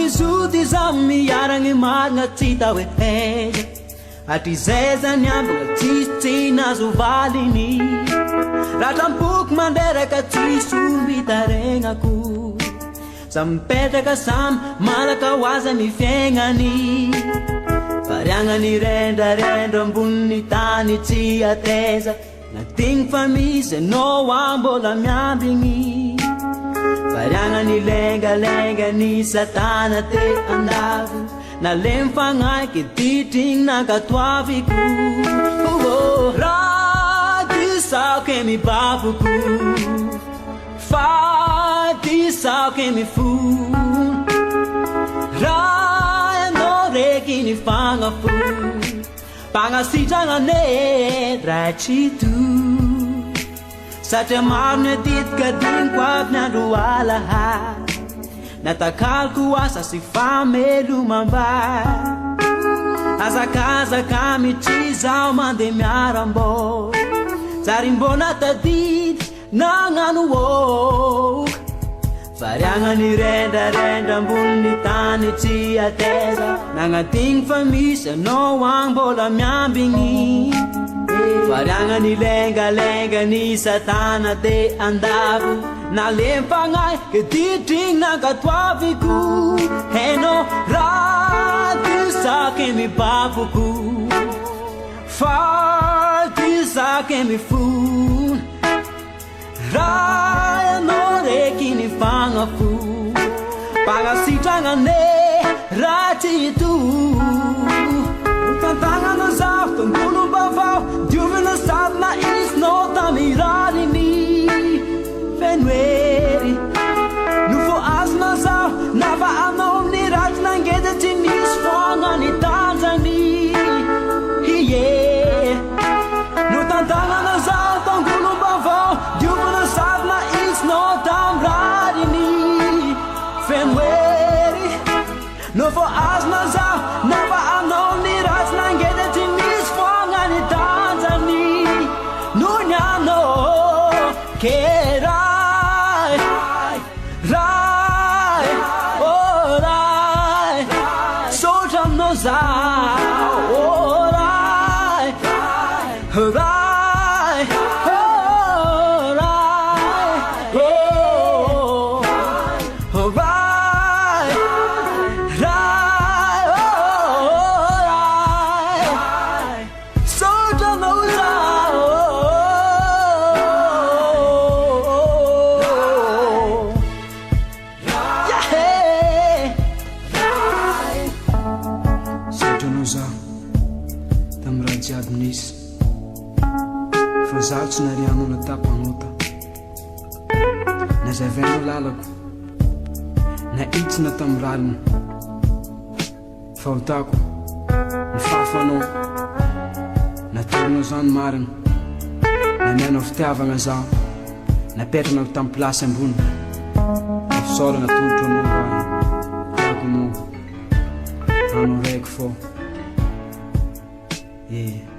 Zuti miaragny marigna tsy ta hoe aiza Atry zay zany ambagna tsisy nazo valiny Raha trampoky manderaka tsisy olo hitaregnako Samy mipetraka samy malaka ho aza ny fiaignany Variagnany rendrarendra ambony tany tsy ateza Natigny fa misy anao ambola miambigny Variagnany lengalenga ny satana te andavo Nalemy fagnaiky titrigny nakatoaviko Raha tisao ke mibaboko Fa tisao ke mifony Raha anao reky ny fagnafony Pagnasitragnane ratsito Satria maro ny ditika diniko avy ny andro alahady Natakalko asa sy famelomam-bay Azakazaka mitrizaho mandeha miarambô Tsary mbona tadidy nagnano ôka Variagnany rendrarendra ambony tany tsy ateza Nagnatigny fa misy anao agny mbola miambigny Variagnany lengalenga ny satana te andavo Nalemy fagnaiky titrigny nakatoaviko Hainao raha tisaky mibaboko Fa tisaky mifony Raha anao reky ny fagnafony Pagnasitragnane raha tsy ito Tantagnana zaho tontolo bavao Diovina sady na isinao tamiraliny Fenoery Nofo azona zaho Nava anao amin'ny raty nangeda tsy misy foagna ny tanjany Yeah No tantagnana zaho tongolo bavao Diovina sady na isinao tamiraliny Fenoery Nofo azona zaho Nava anao amin'ny raty nangeda tsy misy foagna ny tanjany Nonyano Kera Zaho tsy narianao natapanota Na zavainao lalako Na itsina tamiralina Fa hotako Nifafanao Natorinao zany marina Namianao fitiavagna zaho Napetranao tamin'ny plasy ambony Fisaorana tolotro anao vai Tako anao Anao raiky fô Yeah